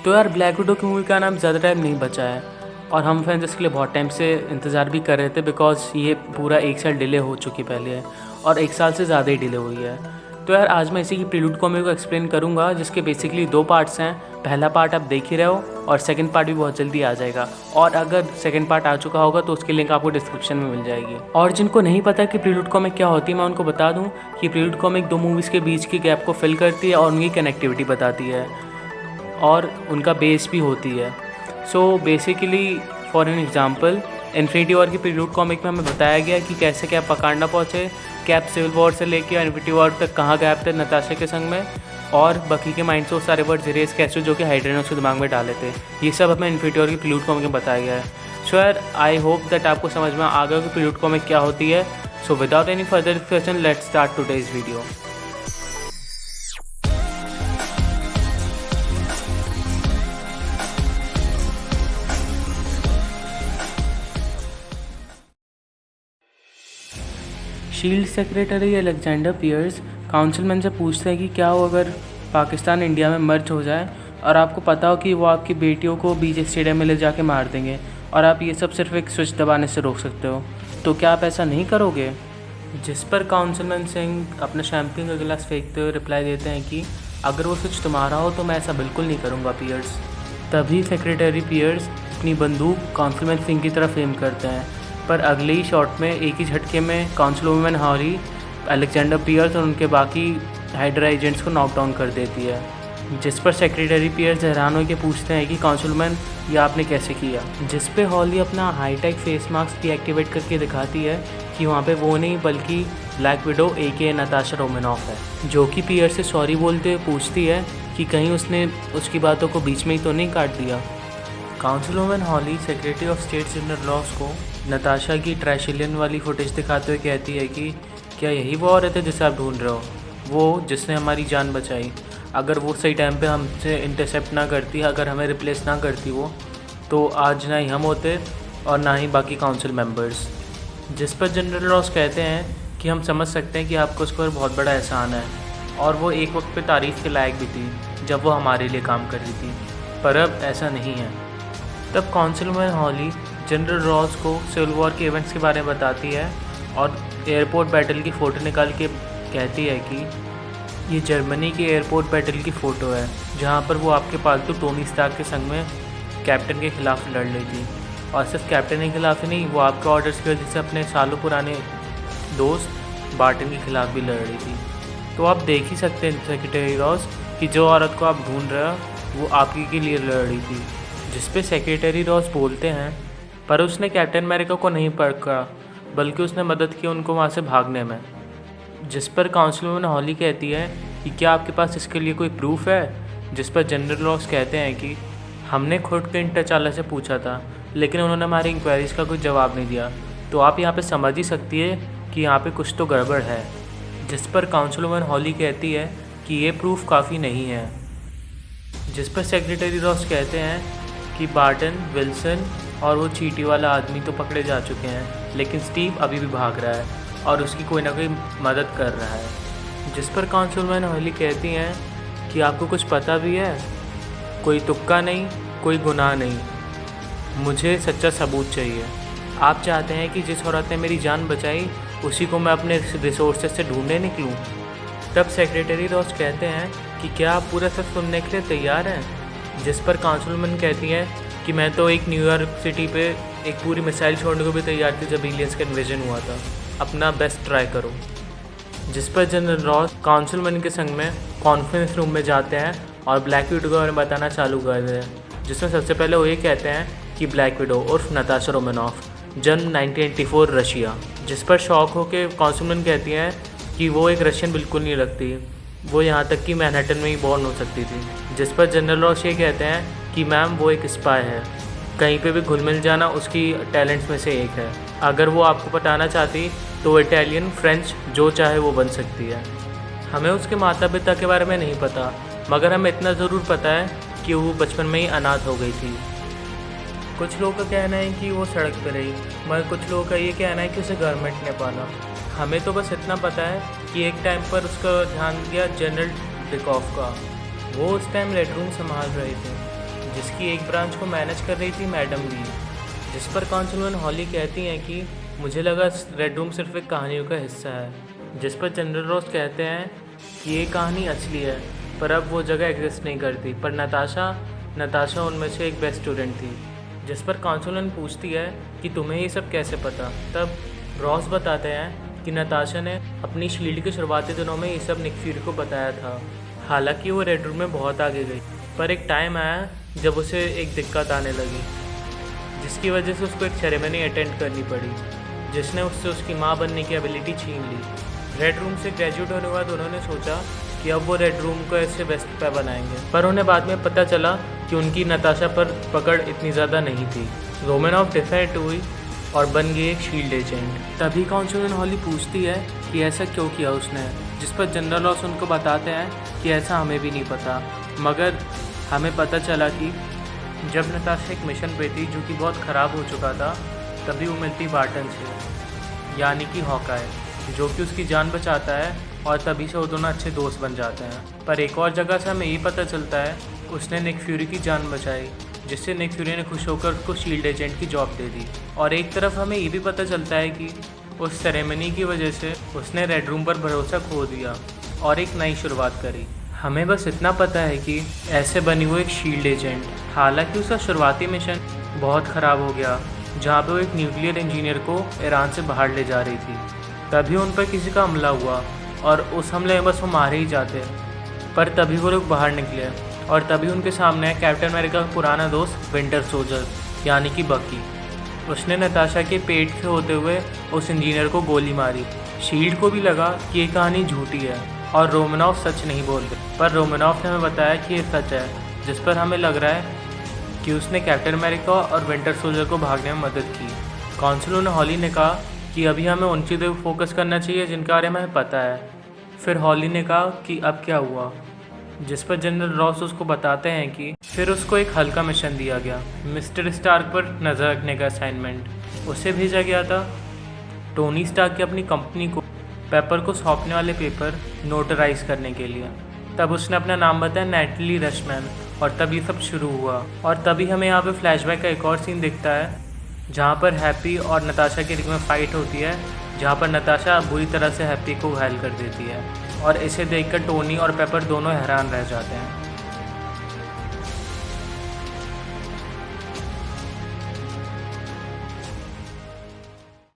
तो यार black window की मूवी का नाम ज़्यादा टाइम नहीं बचा है और हम फैंस इसके लिए बहुत टाइम से इंतज़ार भी कर रहे थे बिकॉज ये पूरा 1 साल डिले हो चुकी पहले है और 1 साल से ज़्यादा ही डिले हुई है। तो यार आज मैं इसी की प्रीलूड कॉमिक को एक्सप्लेन करूँगा जिसके बेसिकली 2 पार्ट्स हैं। पहला पार्ट आप देख ही रहे हो और सेकंड पार्ट भी बहुत जल्दी आ जाएगा और अगर सेकंड पार्ट आ चुका होगा तो उसकी लिंक आपको डिस्क्रिप्शन में मिल जाएगी। और जिनको नहीं पता कि प्रीलूड कॉमिक क्या होती है मैं उनको बता दूँ कि प्रीलूड कॉमिक 2 मूवीज़ के बीच की गैप को फिल करती है और उनकी कनेक्टिविटी बताती है और उनका बेस भी होती है। So basically for an example infinity war की प्रीलूड कॉमिक में हमें बताया गया कि कैसे कैप वकांडा पहुँचे, कैप सिविल वॉर से लेकर इन्फिनिटी वॉर तक कहाँ गैप थे नताशा के संग में, और बकी के माइंड से वो सारे वर्ड इरेज कैसे जो कि हाइड्रा ने उसके दिमाग में डाले थे। ये सब हमें इन्फिनिटी वॉर की प्रीलूड कॉमिक में बताया गया है। सो यार आई होप दैट आपको समझ में आ गया कि प्रीलूड कॉमिक क्या होती है। So without any further discussion let's start today's video. Shield secretary Alexander Pierce councilman से पूछते हैं कि क्या हो अगर पाकिस्तान इंडिया में मर्ज हो जाए और आपको पता हो कि वो आपकी बेटियों को बीच स्टेडियम में ले जाके मार देंगे और आप ये सब सिर्फ एक स्विच दबाने से रोक सकते हो, तो क्या आप ऐसा नहीं करोगे? जिस पर काउंसिलमैन सिंह अपना शैम्पेन का गिलास फेंकते हुए रिप्लाई देते हैं कि अगर वो स्विच तुम्हारा हो तो मैं ऐसा बिल्कुल नहीं करूँगा पियर्स। तभी सेक्रेटरी पियर्स अपनी बंदूक काउंसिलमैन सिंह की तरफ एम करते हैं, पर अगले ही शॉट में एक ही झटके में काउंसिलमैन हॉली अलेक्जेंडर पियर्स और उनके बाकी हाइड्रा एजेंट्स को नॉक डाउन कर देती है। जिस पर सेक्रेटरी पियर्स हैरान होकर पूछते हैं कि काउंसिलमैन ये आपने कैसे किया, जिस पे हॉली अपना हाईटेक फेस मास्क डीएक्टिवेट करके दिखाती है कि वहाँ पे वो नहीं बल्कि ब्लैक विडो एके नताशा रोमानॉफ है, जो कि पियर्स से सॉरी बोलते हुए पूछती है कि कहीं उसने उसकी बातों को बीच में ही तो नहीं काट दिया। Councilman Hawley secretary of state general Ross को नताशा की ट्राइशिलियन वाली फुटेज दिखाते हुए कहती है कि क्या यही वो औरत है जिसे आप ढूंढ रहे हो, वो जिसने हमारी जान बचाई। अगर वो सही टाइम पे हमसे इंटरसेप्ट ना करती, अगर हमें रिप्लेस ना करती वो, तो आज ना ही हम होते और ना ही बाकी काउंसिल मेंबर्स। जिस पर जनरल रॉस कहते हैं कि हम समझ सकते हैं कि आपको उसके ऊपर बहुत बड़ा एहसान है और वो एक वक्त पे तारीफ़ के लायक भी थी जब वो हमारे लिए काम कर रही थी, पर अब ऐसा नहीं है। तब काउंसिलमैन हॉली जनरल रॉस को सिविल वॉर के इवेंट्स के बारे में बताती है और एयरपोर्ट बैटल की फ़ोटो निकाल के कहती है कि ये जर्मनी के एयरपोर्ट बैटल की फ़ोटो है जहाँ पर वो आपके पालतू टोनी स्टार्क के संग में कैप्टन के ख़िलाफ़ लड़ रही थी, और सिर्फ कैप्टन के खिलाफ ही नहीं, वो आपके ऑर्डर्स की वजह से अपने सालों पुराने दोस्त बार्टन के ख़िलाफ़ भी लड़ रही थी। तो आप देख ही सकते हैं सेक्रेटरी रॉस कि जो औरत को आप ढूंढ रहे हो वो आपकी के लिए लड़ रही थी। जिस पे सेक्रेटरी रॉस बोलते हैं पर उसने कैप्टन अमेरिका को नहीं पकड़ा बल्कि उसने मदद की उनको वहाँ से भागने में। जिस पर काउंसिलमैन हॉली कहती है कि क्या आपके पास इसके लिए कोई प्रूफ है? जिस पर जनरल रॉस कहते हैं कि हमने खुद के इंटरचालक से पूछा था लेकिन उन्होंने हमारी इंक्वायरीज़ का कोई जवाब नहीं दिया, तो आप यहाँ पे समझ ही सकती है कि यहाँ पे कुछ तो गड़बड़ है। जिस पर काउंसिलमैन हॉली कहती है कि ये प्रूफ काफ़ी नहीं है। जिस पर सेक्रेटरी रॉस कहते हैं कि बार्टन, विल्सन और वो चीटी वाला आदमी तो पकड़े जा चुके हैं लेकिन स्टीव अभी भी भाग रहा है और उसकी कोई ना कोई मदद कर रहा है। जिस पर काउंसिलमैन हॉली कहती हैं कि आपको कुछ पता भी है? कोई तुक्का नहीं, कोई गुनाह नहीं, मुझे सच्चा सबूत चाहिए। आप चाहते हैं कि जिस औरत ने मेरी जान बचाई उसी को मैं अपने रिसोर्सेज से ढूंढने निकलूं? तब सेक्रेटरी रॉस कहते हैं कि क्या आप पूरा सब सुनने के लिए तैयार हैं? जिस पर काउंसिलमैन कहती हैं कि मैं तो एक न्यूयॉर्क सिटी पे एक पूरी मिसाइल छोड़ने को भी तैयार थी जब एलियंस का इन्वेजन हुआ था, अपना बेस्ट ट्राई करो। जिस पर जनरल रॉस काउंसिलमैन के संग में कॉन्फ्रेंस रूम में जाते हैं और ब्लैक विडो के बारे में बताना चालू कर देते हैं, जिसमें सबसे पहले वो ये कहते हैं कि ब्लैक विडो उर्फ नताशा रोमानॉफ, जन्म 1984 रशिया। जिस पर शॉक होकर काउंसिलमैन कहती हैं कि वो एक रशियन बिल्कुल नहीं लगती, वो यहाँ तक कि मैनहट्टन में ही बॉर्न हो सकती थी। जिस पर जनरल रॉस ये कहते हैं कि मैम वो एक स्पाई है, कहीं पे भी घुल मिल जाना उसकी टैलेंट्स में से एक है। अगर वो आपको बताना चाहती तो वो इटालियन, फ्रेंच जो चाहे वो बन सकती है। हमें उसके माता पिता के बारे में नहीं पता, मगर हमें इतना ज़रूर पता है कि वो बचपन में ही अनाथ हो गई थी। कुछ लोगों का कहना है कि वो सड़क पर रही, मगर कुछ लोगों का ये कहना है कि उसे गवर्नमेंट ने पाला। हमें तो बस इतना पता है कि एक टाइम पर उसका ध्यान गया जनरल डिकॉफ का, वो उस टाइम लेटरूम संभाल रहे थे। जिसकी एक ब्रांच को मैनेज कर रही थी मैडम ली, जिस पर काउंसिलमैन हॉली कहती हैं कि मुझे लगा रेड रूम सिर्फ एक कहानियों का हिस्सा है, जिस पर जनरल रॉस कहते हैं कि ये कहानी असली है पर अब वो जगह एग्जिस्ट नहीं करती, पर नताशा उनमें से एक बेस्ट स्टूडेंट थी। जिस पर काउंसिलमैन पूछती है कि तुम्हें ये सब कैसे पता। तब रॉस बताते हैं कि नताशा ने अपनी शील्ड के शुरुआती दिनों में ये सब निक फ्यूरी को बताया था। हालांकि वो रेड रूम में बहुत आगे गई, पर एक टाइम आया जब उसे एक दिक्कत आने लगी, जिसकी वजह से उसको एक सेरेमनी अटेंड करनी पड़ी, जिसने उससे उसकी माँ बनने की एबिलिटी छीन ली। रेड रूम से ग्रेजुएट होने के बाद उन्होंने सोचा कि अब वो रेड रूम को ऐसे बेस्ट पे बनाएंगे, पर उन्हें बाद में पता चला कि उनकी नताशा पर पकड़ इतनी ज़्यादा नहीं थी। रोमानॉफ डिफेक्ट हुई और बन गई एक शील्ड एजेंट। तभी काउंसिलमैन हॉली पूछती है कि ऐसा क्यों किया उसने, जिस पर जनरल रॉस उनको बताते हैं कि ऐसा हमें भी नहीं पता, मगर हमें पता चला कि जब नताशा एक मिशन पे थी जो कि बहुत ख़राब हो चुका था, तभी वो मिलती बार्टन से, यानी कि हॉकाय, जो कि उसकी जान बचाता है और तभी से वो दोनों अच्छे दोस्त बन जाते हैं। पर एक और जगह से हमें ये पता चलता है उसने निक फ्यूरी की जान बचाई, जिससे निक फ्यूरी ने खुश होकर उसको शील्ड एजेंट की जॉब दे दी। और एक तरफ हमें ये भी पता चलता है कि उस सेरेमनी की वजह से उसने रेड रूम पर भरोसा खो दिया और एक नई शुरुआत करी। हमें बस इतना पता है कि ऐसे बनी वो एक शील्ड एजेंट। हालांकि उसका शुरुआती मिशन बहुत ख़राब हो गया, जहाँ पे वो एक न्यूक्लियर इंजीनियर को ईरान से बाहर ले जा रही थी। तभी उन पर किसी का हमला हुआ और उस हमले में बस वो मारे ही जाते, पर तभी वो लोग बाहर निकले और तभी उनके सामने है कैप्टन अमेरिका का पुराना दोस्त विंटर सोल्जर, यानी कि बकी। उसने नताशा के पेट से होते हुए उस इंजीनियर को गोली मारी। शील्ड को भी लगा कि ये कहानी झूठी है और रोमानॉफ सच नहीं बोल रहे, पर रोमानॉफ ने हमें बताया कि ये सच है, जिस पर हमें लग रहा है कि उसने कैप्टन अमेरिका और विंटर सोल्जर को भागने में मदद की। काउंसिलर हॉली ने कहा कि अभी हमें उन चीज़ों पर फोकस करना चाहिए जिनके बारे में हमें पता है। फिर हॉली ने कहा कि अब क्या हुआ, जिस पर जनरल रॉस उसको बताते हैं कि फिर उसको एक हल्का मिशन दिया गया, मिस्टर स्टार्क पर नज़र रखने का असाइनमेंट। उसे भेजा गया था टोनी स्टार्क की अपनी कंपनी को पेपर को सौंपने वाले पेपर नोटराइज करने के लिए। तब उसने अपना नाम बताया नैटली रशमैन, और तब ये सब शुरू हुआ। और तभी हमें यहाँ पे फ्लैशबैक का एक और सीन दिखता है, जहाँ पर हैप्पी और नताशा के रिंग में फ़ाइट होती है, जहाँ पर नताशा बुरी तरह से हैप्पी को घायल कर देती है, और इसे देखकर टोनी और पेपर दोनों हैरान रह जाते हैं।